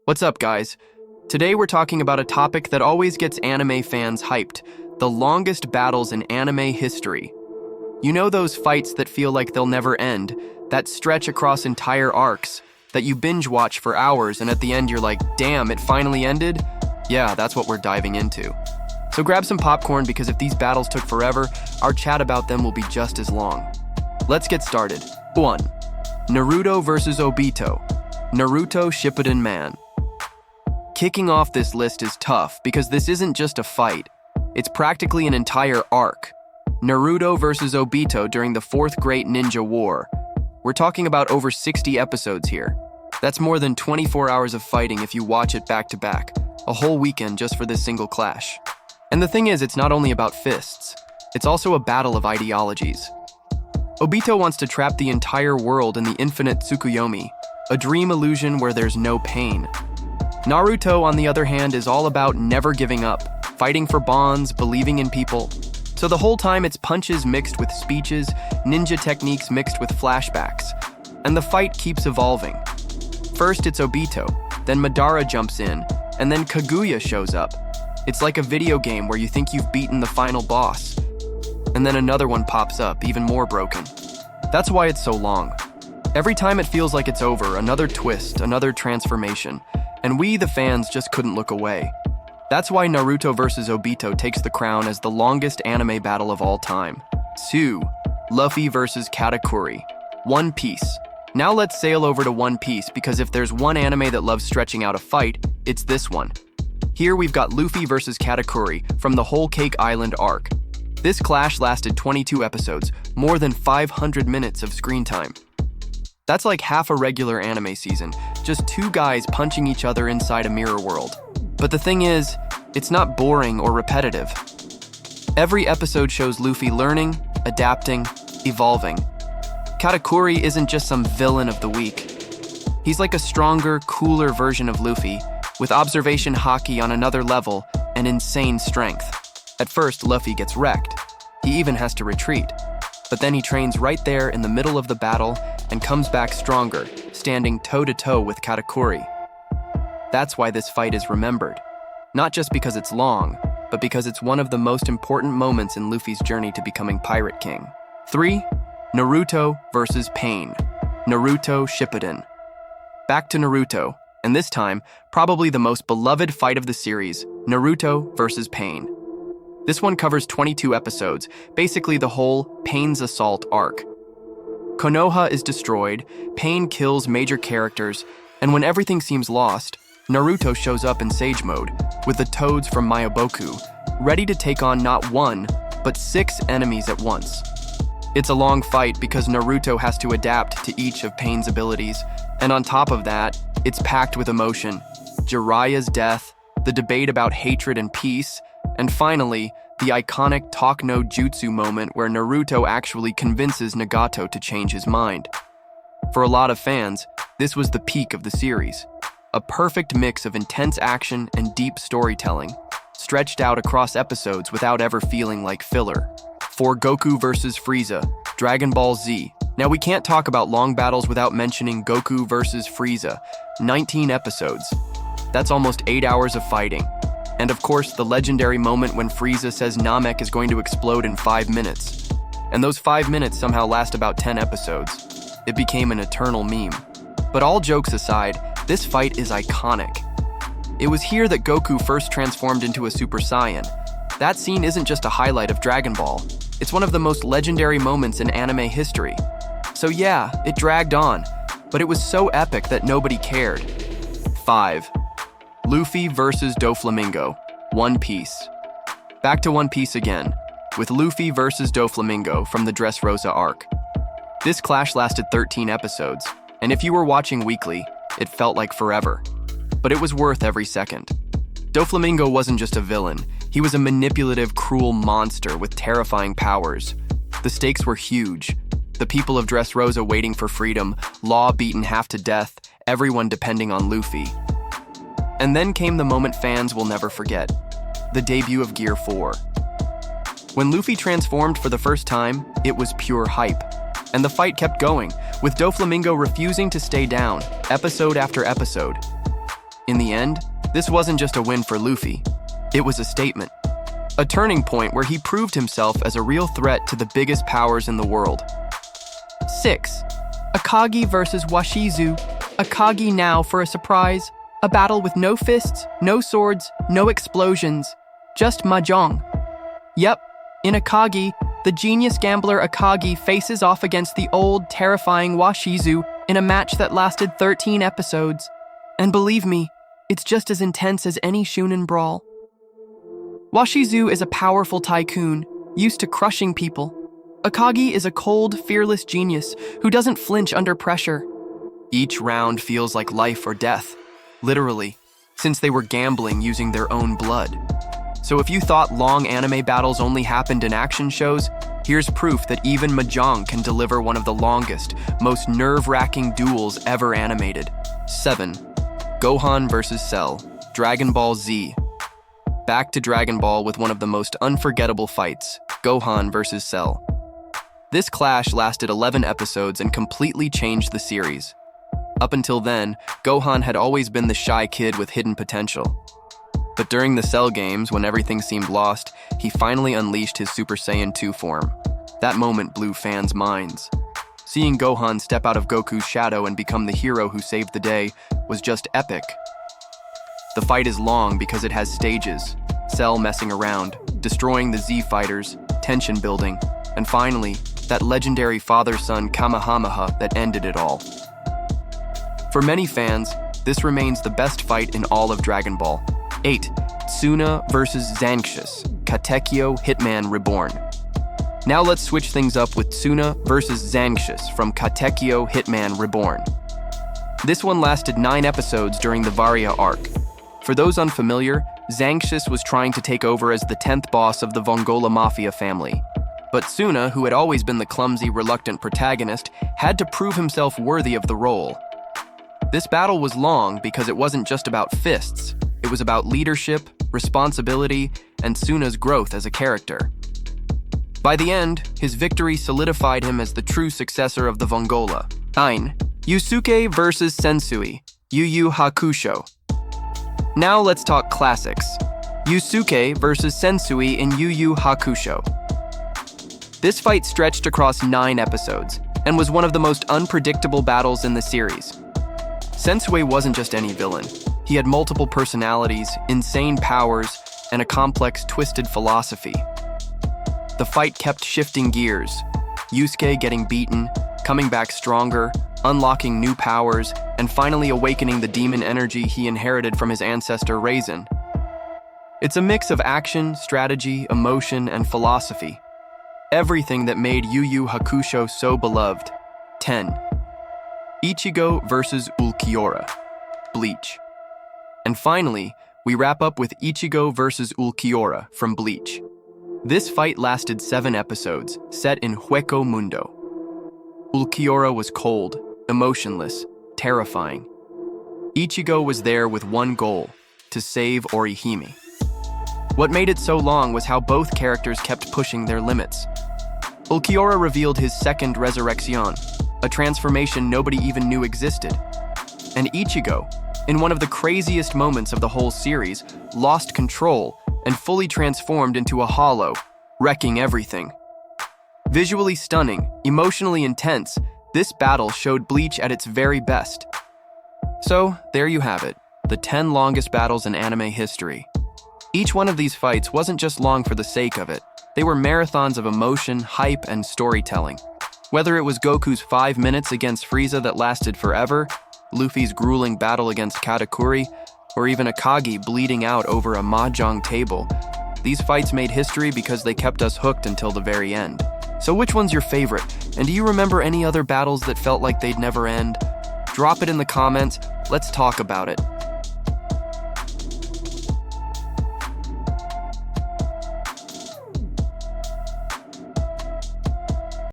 What's up, guys? Today we're talking about a topic that always gets anime fans hyped, the longest battles in anime history. You know those fights that feel like they'll never end, that stretch across entire arcs, that you binge watch for hours and at the end you're like, damn, it finally ended? Yeah, that's what we're diving into. So grab some popcorn because if these battles took forever, our chat about them will be just as long. Let's get started. 1. Naruto vs. Obito. Naruto Shippuden Man. Kicking off this list is tough because this isn't just a fight. It's practically an entire arc. Naruto versus Obito during the Fourth Great Ninja War. We're talking about over 60 episodes here. That's more than 24 hours of fighting if you watch it back to back. A whole weekend just for this single clash. And the thing is, it's not only about fists. It's also a battle of ideologies. Obito wants to trap the entire world in the infinite Tsukuyomi, a dream illusion where there's no pain. Naruto, on the other hand, is all about never giving up, fighting for bonds, believing in people. So the whole time it's punches mixed with speeches, ninja techniques mixed with flashbacks. And the fight keeps evolving. First it's Obito, then Madara jumps in, and then Kaguya shows up. It's like a video game where you think you've beaten the final boss. And then another one pops up, even more broken. That's why it's so long. Every time it feels like it's over, another twist, another transformation. And we, the fans, just couldn't look away. That's why Naruto vs. Obito takes the crown as the longest anime battle of all time. 2. Luffy vs. Katakuri. One Piece. Now let's sail over to One Piece because if there's one anime that loves stretching out a fight, it's this one. Here we've got Luffy vs. Katakuri from the Whole Cake Island arc. This clash lasted 22 episodes, more than 500 minutes of screen time. That's like half a regular anime season, just two guys punching each other inside a mirror world. But the thing is, it's not boring or repetitive. Every episode shows Luffy learning, adapting, evolving. Katakuri isn't just some villain of the week. He's like a stronger, cooler version of Luffy, with observation haki on another level and insane strength. At first, Luffy gets wrecked. He even has to retreat. But then he trains right there in the middle of the battle and comes back stronger, standing toe-to-toe with Katakuri. That's why this fight is remembered. Not just because it's long, but because it's one of the most important moments in Luffy's journey to becoming Pirate King. 3. Naruto vs. Pain. Naruto Shippuden. Back to Naruto, and this time, probably the most beloved fight of the series, Naruto vs. Pain. This one covers 22 episodes, basically the whole Pain's Assault arc. Konoha is destroyed, Pain kills major characters, and when everything seems lost, Naruto shows up in Sage Mode, with the Toads from Myoboku, ready to take on not one, but 6 enemies at once. It's a long fight because Naruto has to adapt to each of Pain's abilities, and on top of that, it's packed with emotion. Jiraiya's death, the debate about hatred and peace, and finally, the iconic Talk no Jutsu moment where Naruto actually convinces Nagato to change his mind. For a lot of fans, this was the peak of the series. A perfect mix of intense action and deep storytelling, stretched out across episodes without ever feeling like filler. 4. Goku vs. Frieza, Dragon Ball Z. Now we can't talk about long battles without mentioning Goku vs. Frieza, 19 episodes. That's almost 8 hours of fighting. And of course, the legendary moment when Frieza says Namek is going to explode in 5 minutes. And those 5 minutes somehow last about 10 episodes. It became an eternal meme. But all jokes aside, this fight is iconic. It was here that Goku first transformed into a Super Saiyan. That scene isn't just a highlight of Dragon Ball. It's one of the most legendary moments in anime history. So yeah, it dragged on, but it was so epic that nobody cared. 5. Luffy vs. Doflamingo, One Piece. Back to One Piece again, with Luffy vs. Doflamingo from the Dressrosa arc. This clash lasted 13 episodes, and if you were watching weekly, it felt like forever. But it was worth every second. Doflamingo wasn't just a villain, he was a manipulative, cruel monster with terrifying powers. The stakes were huge. The people of Dressrosa waiting for freedom, Law beaten half to death, everyone depending on Luffy. And then came the moment fans will never forget, the debut of Gear 4. When Luffy transformed for the first time, it was pure hype. And the fight kept going, with Doflamingo refusing to stay down, episode after episode. In the end, this wasn't just a win for Luffy. It was a statement. A turning point where he proved himself as a real threat to the biggest powers in the world. 6. Akagi versus Washizu. Akagi now for a surprise. A battle with no fists, no swords, no explosions. Just mahjong. Yep, in Akagi, the genius gambler Akagi faces off against the old, terrifying Washizu in a match that lasted 13 episodes. And believe me, it's just as intense as any shonen brawl. Washizu is a powerful tycoon, used to crushing people. Akagi is a cold, fearless genius who doesn't flinch under pressure. Each round feels like life or death, literally, since they were gambling using their own blood. So if you thought long anime battles only happened in action shows, here's proof that even mahjong can deliver one of the longest, most nerve-wracking duels ever animated. 7. Gohan vs. Cell, Dragon Ball Z. Back to Dragon Ball with one of the most unforgettable fights, Gohan vs. Cell. This clash lasted 11 episodes and completely changed the series. Up until then, Gohan had always been the shy kid with hidden potential. But during the Cell games, when everything seemed lost, he finally unleashed his Super Saiyan 2 form. That moment blew fans' minds. Seeing Gohan step out of Goku's shadow and become the hero who saved the day was just epic. The fight is long because it has stages, Cell messing around, destroying the Z fighters, tension building, and finally, that legendary father-son Kamehameha that ended it all. For many fans, this remains the best fight in all of Dragon Ball. 8. Tsuna vs. Xanxius, Katekyo Hitman Reborn. Now let's switch things up with Tsuna vs. Xanxius from Katekyo Hitman Reborn. This one lasted 9 episodes during the Varia arc. For those unfamiliar, Xanxius was trying to take over as the 10th boss of the Vongola Mafia family. But Tsuna, who had always been the clumsy, reluctant protagonist, had to prove himself worthy of the role. This battle was long because it wasn't just about fists. It was about leadership, responsibility, and Tsuna's growth as a character. By the end, his victory solidified him as the true successor of the Vongola. 9. Yusuke vs. Sensui, Yu Yu Hakusho. Now let's talk classics. Yusuke vs. Sensui in Yu Yu Hakusho. This fight stretched across 9 episodes and was one of the most unpredictable battles in the series. Sensui wasn't just any villain. He had multiple personalities, insane powers, and a complex, twisted philosophy. The fight kept shifting gears, Yusuke getting beaten, coming back stronger, unlocking new powers, and finally awakening the demon energy he inherited from his ancestor Raisin. It's a mix of action, strategy, emotion, and philosophy. Everything that made Yu Yu Hakusho so beloved. 10. Ichigo vs. Ulquiorra, Bleach. And finally, we wrap up with Ichigo vs. Ulquiorra from Bleach. This fight lasted 7 episodes, set in Hueco Mundo. Ulquiorra was cold, emotionless, terrifying. Ichigo was there with one goal, to save Orihime. What made it so long was how both characters kept pushing their limits. Ulquiorra revealed his second resurrection, a transformation nobody even knew existed. And Ichigo, in one of the craziest moments of the whole series, lost control and fully transformed into a hollow, wrecking everything. Visually stunning, emotionally intense, this battle showed Bleach at its very best. So, there you have it, the 10 longest battles in anime history. Each one of these fights wasn't just long for the sake of it. They were marathons of emotion, hype, and storytelling. Whether it was Goku's 5 minutes against Frieza that lasted forever, Luffy's grueling battle against Katakuri, or even Akagi bleeding out over a mahjong table, these fights made history because they kept us hooked until the very end. So which one's your favorite? And do you remember any other battles that felt like they'd never end? Drop it in the comments, let's talk about it.